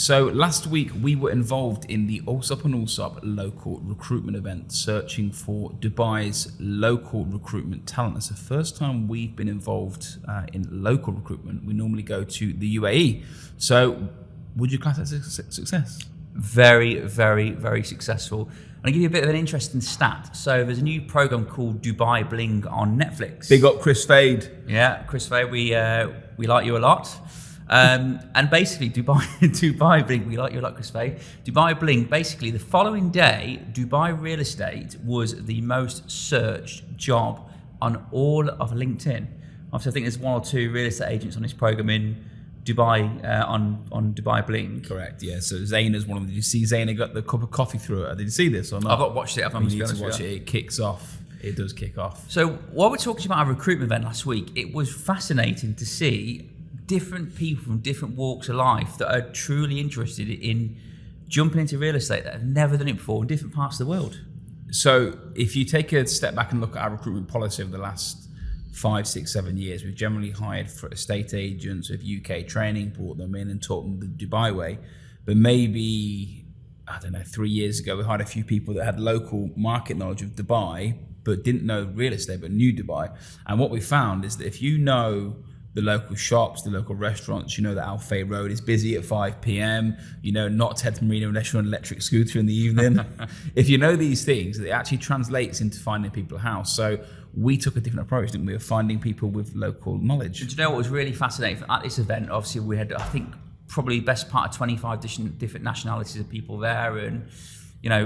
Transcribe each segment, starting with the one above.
So last week we were involved in the Allsopp Allsopp local recruitment event, searching for Dubai's local recruitment talent. It's the first time we've been involved in local recruitment. We normally go to the UAE. So would you class that as a success? Very, very, very successful. I'll give you a bit of an interesting stat. So there's a new program called Dubai Bling on Netflix. Big up Chris Fade. Yeah, Chris Fade, we like you a lot. And basically Dubai Bling, we like you a lot, Chris Fade. Dubai Bling, basically the following day, Dubai Real Estate was the most searched job on all of LinkedIn. Obviously, I think there's one or two real estate agents on this program in Dubai, on Dubai Bling. Correct, yeah. So Zaina's one of them. Did you see Zaina got the cup of coffee through it? Did you see this or not? I've not watched it. I've not watched it. It kicks off. It does kick off. So while we're talking about our recruitment event last week, it was fascinating to see different people from different walks of life that are truly interested in jumping into real estate that have never done it before in different parts of the world. So if you take a step back and look at our recruitment policy over the last 5, 6, 7 years, we've generally hired for estate agents with UK training, brought them in and taught them the Dubai way. But maybe, 3 years ago, we hired a few people that had local market knowledge of Dubai, but didn't know real estate, but knew Dubai. And what we found is that if you know the local shops, the local restaurants, you know that Al Fay Road is busy at 5 p.m, you know not to head to Marina unless you're on an electric scooter in the evening. If you know these things, it actually translates into finding people a house. So we took a different approach, didn't we, of finding people with local knowledge. Do you know what was really fascinating at this event? Obviously, we had, I think, probably best part of 25 different nationalities of people there, and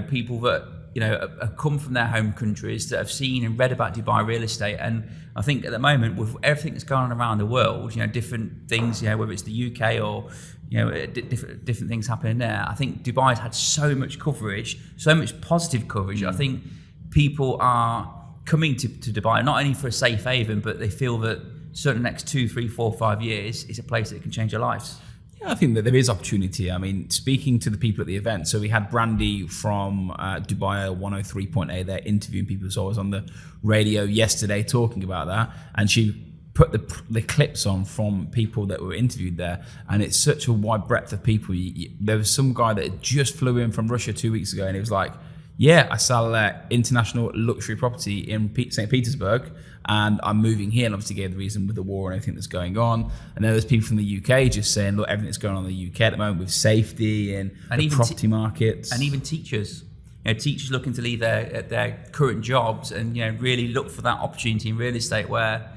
people that have come from their home countries that have seen and read about Dubai real estate. And I think at the moment, with everything that's going on around the world, different things, whether it's the UK or different things happening there, I think Dubai's had so much coverage, so much positive coverage. I think people are coming to Dubai not only for a safe haven, but they feel that certainly the next 2, 3, 4, 5 years is a place that can change their lives. Yeah, I think that there is opportunity. I mean, speaking to the people at the event, so we had Brandy from Dubai 103.8 there interviewing people. So I was on the radio yesterday talking about that, and she put the clips on from people that were interviewed there, and it's such a wide breadth of people. There was some guy that just flew in from Russia 2 weeks ago, and he was like, yeah, I sell international luxury property in St. Petersburg, and I'm moving here, and obviously gave the reason with the war and everything that's going on. And then there's people from the UK just saying, look, everything that's going on in the UK at the moment with safety and the property markets. And even teachers. Teachers looking to leave their current jobs and really look for that opportunity in real estate where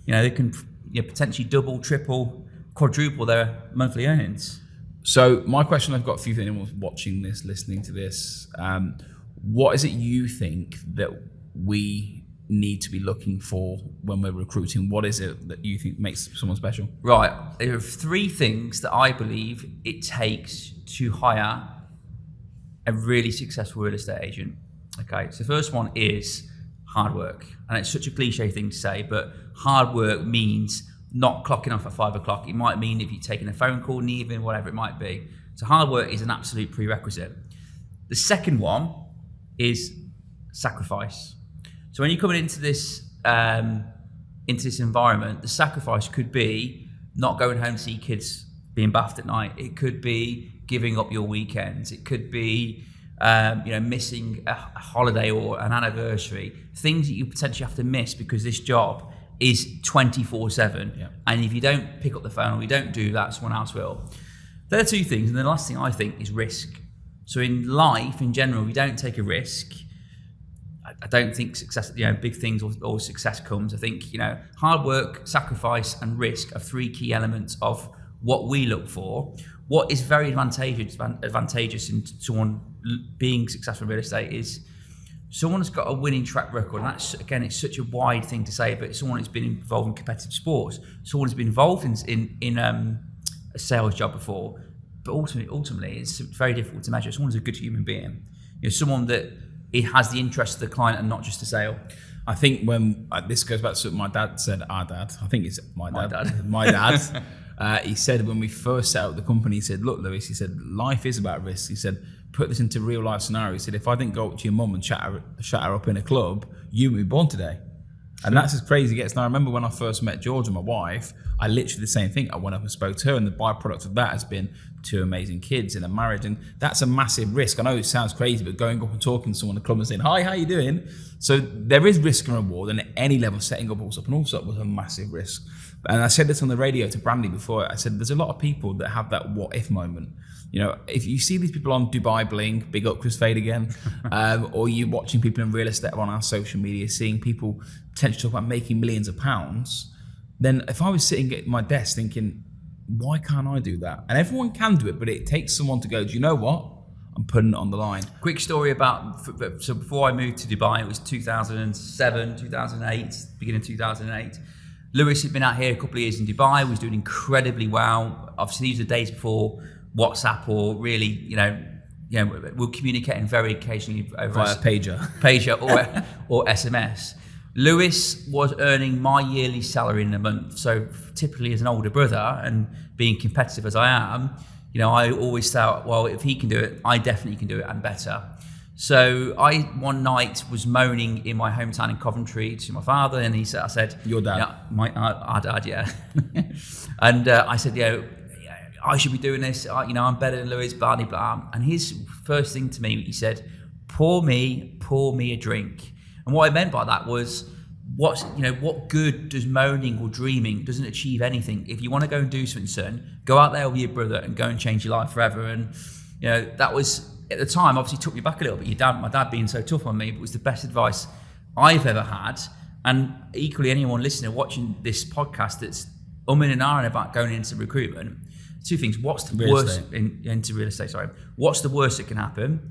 they can potentially double, triple, quadruple their monthly earnings. So my question I've got for you, if anyone's watching this, listening to this, what is it you think that we need to be looking for when we're recruiting? What is it that you think makes someone special? Right. There are 3 things that I believe it takes to hire a really successful real estate agent. Okay. So the first one is hard work. And it's such a cliche thing to say, but hard work means not clocking off at 5 o'clock. It might mean if you're taking a phone call in the evening, whatever it might be. So hard work is an absolute prerequisite. The second one is sacrifice. So when you're coming into this environment, the sacrifice could be not going home to see kids being bathed at night. It could be giving up your weekends. It could be missing a holiday or an anniversary. Things that you potentially have to miss because this job is 24/7. Yeah. And if you don't pick up the phone or you don't do that, someone else will. There are 2 things. And the last thing I think is risk. So in life, in general, we don't take a risk. I don't think success, big things or success comes. I think, hard work, sacrifice, and risk are 3 key elements of what we look for. What is very advantageous in someone being successful in real estate is someone that's got a winning track record. And that's, again, it's such a wide thing to say, but someone who's been involved in competitive sports, someone who's been involved in a sales job before. But ultimately, it's very difficult to measure. Someone's a good human being. Someone that it has the interest of the client and not just the sale. I think when this goes back to what my dad said, our dad, I think it's my dad. He said when we first set up the company, he said, look, Lewis, he said, life is about risk. He said, put this into real life scenario. He said, if I didn't go up to your mum and shut her up in a club, you wouldn't be born today. And that's as crazy as it gets. Now, I remember when I first met George and my wife, I literally the same thing. I went up and spoke to her, and the byproduct of that has been 2 amazing kids and a marriage, and that's a massive risk. I know it sounds crazy, but going up and talking to someone in the club and saying, "Hi, how you doing?" So there is risk and reward, and at any level, setting up Allsopp and Allsopp was a massive risk. And I said this on the radio to Brandy before. I said there's a lot of people that have that what if moment. You know, if you see these people on Dubai Bling, big up Chris Fade again, or you watching people in real estate on our social media, seeing people potentially talk about making millions of pounds, then if I was sitting at my desk thinking, why can't I do that? And everyone can do it, but it takes someone to go, do you know what? I'm putting it on the line. Quick story about, so before I moved to Dubai, it was 2007, 2008, beginning of 2008. Lewis had been out here a couple of years in Dubai, was doing incredibly well. Obviously, these are the days before WhatsApp or really, we're communicating very occasionally over Via pager or SMS. Lewis was earning my yearly salary in a month. So typically as an older brother and being competitive as I am, I always thought, well, if he can do it, I definitely can do it and better. So I one night was moaning in my hometown in Coventry to my father, and I said, "Your dad?" Yeah, our dad, yeah. And I said, I should be doing this. I'm better than Lewis, blah blah blah. And his first thing to me, he said, pour me a drink." And what I meant by that was, what good does moaning or dreaming? Doesn't achieve anything. If you want to go and do something, son, go out there with your brother and go and change your life forever. And that was, at the time, obviously took me back a little bit. My dad being so tough on me, but it was the best advice I've ever had. And equally, anyone listening, watching this podcast that's umming and ahhing about going into recruitment, 2 things. What's the worst into real estate? Sorry. What's the worst that can happen?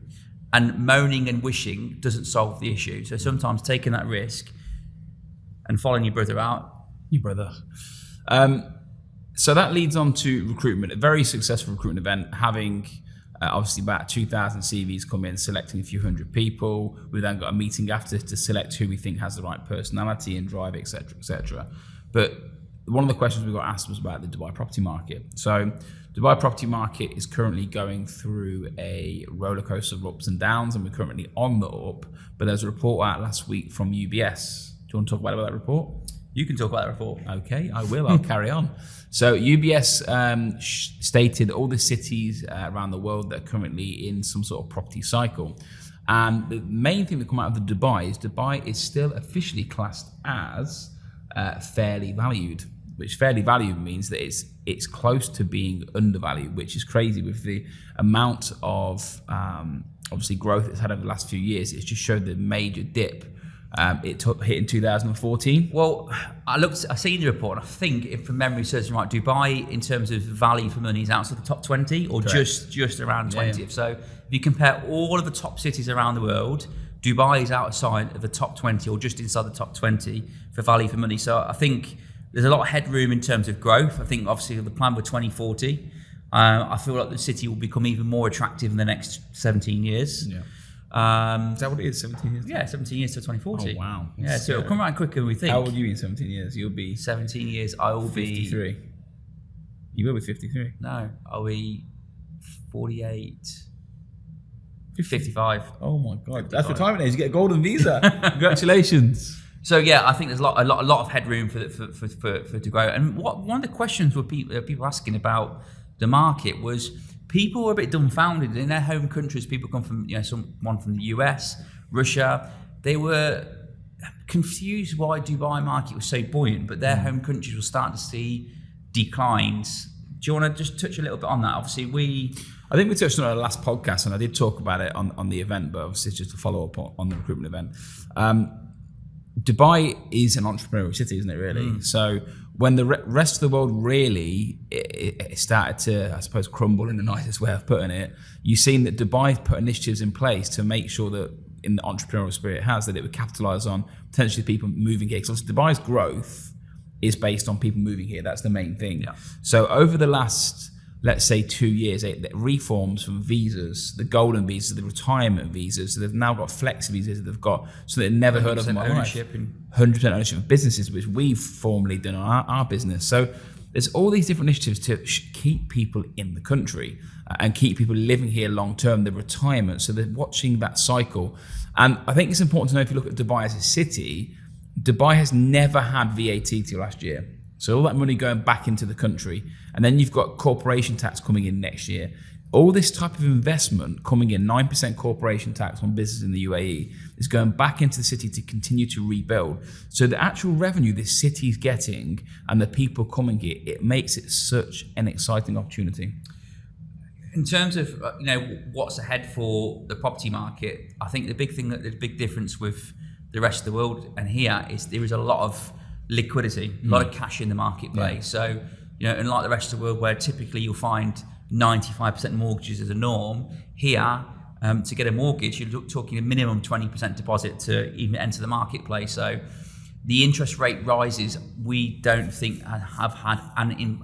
And moaning and wishing doesn't solve the issue. So sometimes taking that risk and following your brother out. Your brother. So that leads on to recruitment. A very successful recruitment event, having obviously about 2,000 CVs come in, selecting a few hundred people. We then got a meeting after to select who we think has the right personality and drive, etc., etc. But one of the questions we got asked was about the Dubai property market. So Dubai property market is currently going through a roller coaster of ups and downs, and we're currently on the up. But there's a report out last week from UBS. Do you want to talk about that report? You can talk about that report. Okay, I will. I'll carry on. So UBS stated all the cities around the world that are currently in some sort of property cycle. And the main thing that come out of the Dubai is still officially classed as fairly valued, which fairly valued means that it's close to being undervalued, which is crazy with the amount of obviously growth it's had over the last few years. It's just showed the major dip it hit in 2014. Well, I seen the report, and I think, if from memory serves me right, Dubai in terms of value for money is outside the top 20 or just around 20th. Yeah. So if you compare all of the top cities around the world, Dubai is outside of the top 20 or just inside the top 20 for value for money. So I think there's a lot of headroom in terms of growth. I think obviously the plan for 2040, I feel like the city will become even more attractive in the next 17 years. Yeah. Is that what it is, 17 years? Yeah, 17 years to 2040. Oh, wow. Yeah, so it'll come around quicker than we think. How old are you in 17 years? You'll be... 17 years, I will 53. You will be 53? No, I'll be 48... 55. Oh my God, that's retirement age. You get a golden visa. Congratulations. So yeah, I think there's a lot of headroom for to grow. And one of the questions were people asking about the market was, people were a bit dumbfounded in their home countries. People come from someone from the US, Russia. They were confused why Dubai market was so buoyant, but their home countries were starting to see declines. Do you want to just touch a little bit on that? Obviously, I think we touched on our last podcast, and I did talk about it on the event, but obviously just to follow up on the recruitment event. Dubai is an entrepreneurial city, isn't it, really? So when the rest of the world really it started to, I suppose, crumble in the nicest way of putting it, you've seen that Dubai put initiatives in place to make sure that in the entrepreneurial spirit it has, that it would capitalise on potentially people moving here. Because Dubai's growth is based on people moving here. That's the main thing. Yeah. So over the last, let's say 2 years, reforms from visas, the golden visas, the retirement visas. So they've now got flex visas. They've got something they've never heard of in my life. 100% ownership of businesses, which we've formerly done on our business. So there's all these different initiatives to keep people in the country and keep people living here long term, the retirement. So they're watching that cycle. And I think it's important to know, if you look at Dubai as a city, Dubai has never had VAT till last year. So all that money going back into the country, and then you've got corporation tax coming in next year. All this type of investment coming in, 9% corporation tax on business in the UAE, is going back into the city to continue to rebuild. So the actual revenue this city is getting and the people coming here, it makes it such an exciting opportunity. In terms of what's ahead for the property market, I think the big difference with the rest of the world and here is there is a lot of liquidity, a lot of cash in the marketplace. Yeah. So unlike the rest of the world where typically you'll find 95% mortgages as a norm, here to get a mortgage you're talking a minimum 20% deposit to even enter the marketplace. So the interest rate rises we don't think have had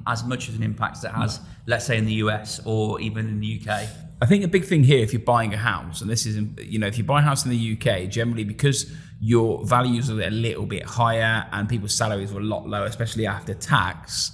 as much of an impact as it has, let's say in the US or even in the UK. I think a big thing here, if you're buying a house, and this is, if you buy a house in the UK, generally because your values are a little bit higher and people's salaries are a lot lower, especially after tax,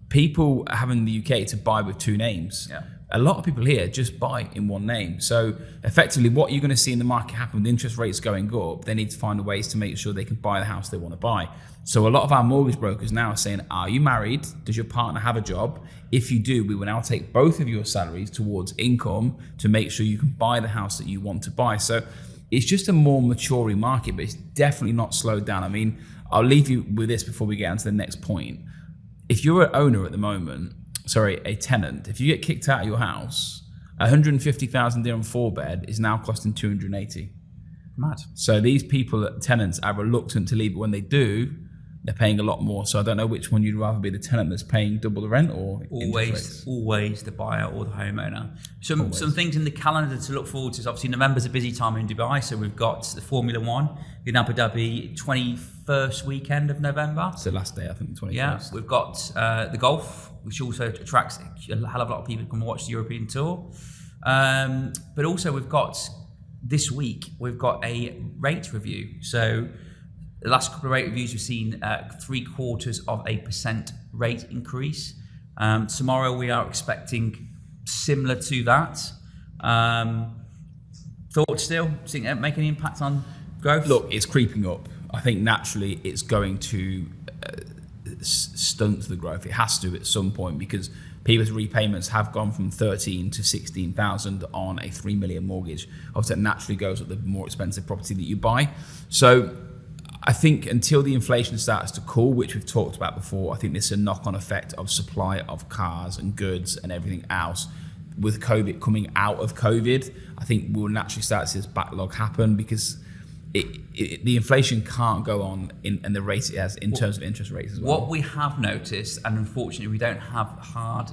people have in the UK to buy with two names. Yeah. A lot of people here just buy in one name. So effectively what you're going to see in the market happen with interest rates going up, they need to find ways to make sure they can buy the house they want to buy. So a lot of our mortgage brokers now are saying, are you married? Does your partner have a job? If you do, we will now take both of your salaries towards income to make sure you can buy the house that you want to buy. So it's just a more maturing market, but it's definitely not slowed down. I mean, I'll leave you with this before we get on to the next point. If you're an owner at the moment, a tenant, if you get kicked out of your house, 150,000 dirham 4-bed is now costing 280. Mad. So these tenants are reluctant to leave, but when they do, they're paying a lot more. So I don't know which one you'd rather be, the tenant that's paying double the rent or always the buyer or the homeowner. Some things in the calendar to look forward to is obviously November's a busy time in Dubai. So we've got the Formula One in Abu Dhabi, 21st weekend of November. It's the last day, I think, 21st. Yeah, we've got the golf, which also attracts a hell of a lot of people who come watch the European Tour. But also we've got, this week, we've got a rate review. So the last couple of rate reviews, we've seen 0.75% rate increase. Tomorrow we are expecting similar to that. Thoughts still? Think it make any impact on growth? Look, it's creeping up. I think naturally it's going to stunt the growth. It has to at some point because people's repayments have gone from 13 to 16,000 on a 3 million mortgage. Obviously, that naturally goes with the more expensive property that you buy. So I think until the inflation starts to cool, which we've talked about before, I think there's a knock-on effect of supply of cars and goods and everything else. With COVID coming out of COVID, I think we'll naturally start to see this backlog happen because the inflation can't go on in the rate it has in terms of interest rates as well. What we have noticed, and unfortunately we don't have hard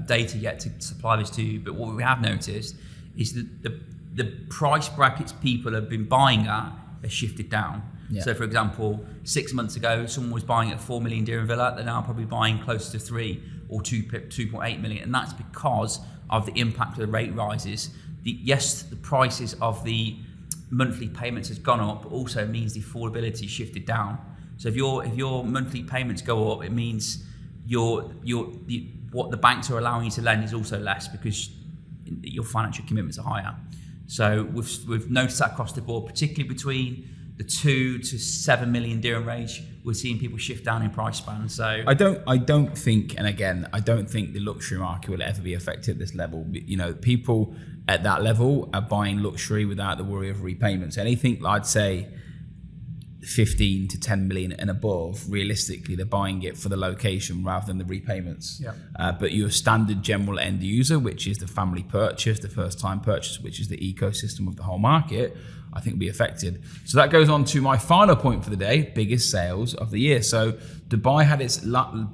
data yet to supply this to you, but what we have noticed is that the price brackets people have been buying at has shifted down. Yeah. So for example, 6 months ago, someone was buying at 4 million dirham villa, they're now probably buying closer to 3 or 2.8 million. And that's because of the impact of the rate rises. The prices of the monthly payments has gone up, but also means the affordability shifted down. So if your monthly payments go up, it means what the banks are allowing you to lend is also less because your financial commitments are higher. So we've noticed that across the board, particularly between the 2 to 7 million dirham range, we're seeing people shift down in price span. So I don't think, and again, I don't think the luxury market will ever be affected at this level. People at that level are buying luxury without the worry of repayments. Anything I'd say 15 to 10 million and above, realistically, they're buying it for the location rather than the repayments. Yeah. But your standard general end user, which is the family purchase, the first time purchase, which is the ecosystem of the whole market, I think will be affected. So that goes on to my final point for the day, biggest sales of the year. So Dubai had its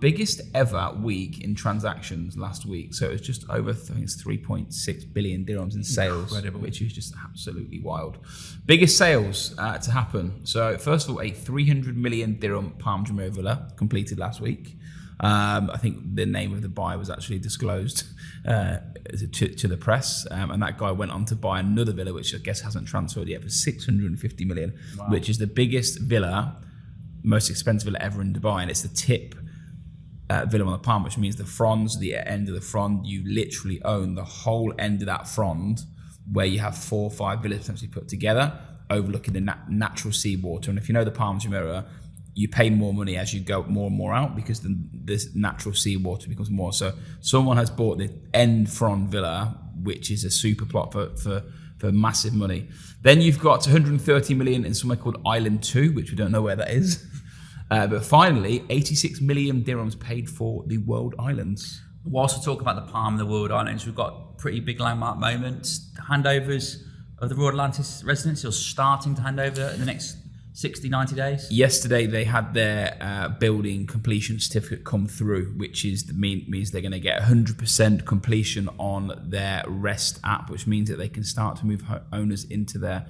biggest ever week in transactions last week. So it was just over, I think it's 3.6 billion dirhams in sales, incredible, which is just absolutely wild. Biggest sales to happen. So first of all, a 300 million dirham Palm Jumeirah villa completed last week. I think the name of the buyer was actually disclosed to the press, and that guy went on to buy another villa, which I guess hasn't transferred yet, for 650 million, wow, which is the biggest villa, most expensive villa ever in Dubai, and it's the tip villa on the Palm, which means the fronds, the end of the frond, you literally own the whole end of that frond, where you have 4 or 5 villas potentially put together, overlooking the natural seawater. And if you know the Palm Jumeirah, you pay more money as you go more and more out because this natural seawater becomes more. So someone has bought the Enfron Villa, which is a super plot for massive money. Then you've got 130 million in somewhere called Island 2, which we don't know where that is. But finally, 86 million dirhams paid for the World Islands. Whilst we talk about the Palm and the World Islands, we've got pretty big landmark moments. Handovers of the Royal Atlantis residency are starting to hand over in the next 60, 90 days. Yesterday, they had their building completion certificate come through, which means they're going to get 100% completion on their REST app, which means that they can start to move owners into their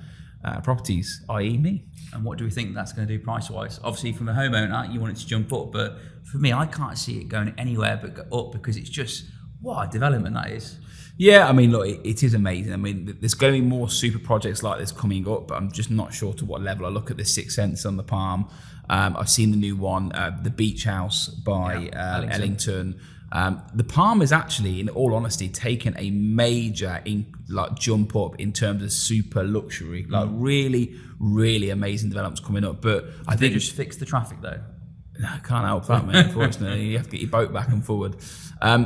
properties, i.e. me. And what do we think that's going to do price-wise? Obviously, from a homeowner, you want it to jump up, but for me, I can't see it going anywhere but go up because it's just, what a development that is. Yeah, I mean, look, it is amazing. I mean, there's going to be more super projects like this coming up, but I'm just not sure to what level. I look at the Six Sense on the Palm. I've seen the new one, the Beach House by Ellington. The Palm is actually, in all honesty, taken a major jump up in terms of super luxury. Like really, really amazing developments coming up. But I think they just fix the traffic though. I can't help that, mate. Unfortunately, you have to get your boat back and forward.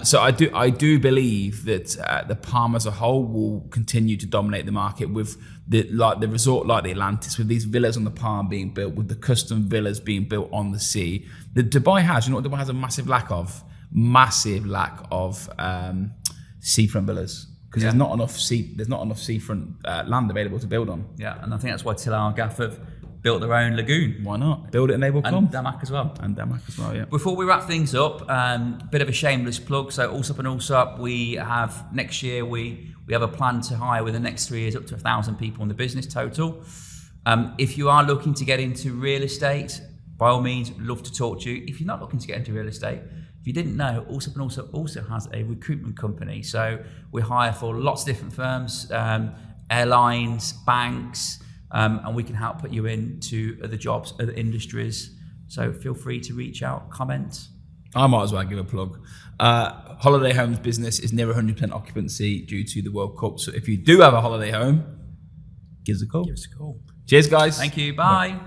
So I do believe that the Palm as a whole will continue to dominate the market with the resort like the Atlantis, with these villas on the Palm being built, with the custom villas being built on the sea. The Dubai has, you know what Dubai has a massive lack of seafront villas because there's not enough seafront land available to build on. Yeah, and I think that's why Till Al Gaff have built their own lagoon. Why not? Build it and they will come. And Damak as well. Yeah. Before we wrap things up, bit of a shameless plug. So Allsopp and Allsopp, we have next year, we have a plan to hire within the next 3 years up to 1,000 people in the business total. If you are looking to get into real estate, by all means, love to talk to you. If you're not looking to get into real estate, if you didn't know, Allsopp and Allsopp also has a recruitment company. So we hire for lots of different firms, airlines, banks, and we can help put you into other jobs, other industries. So feel free to reach out, comment. I might as well give a plug. Holiday homes business is near 100% occupancy due to the World Cup. So if you do have a holiday home, give us a call. Give us a call. Cheers, guys. Thank you. Bye.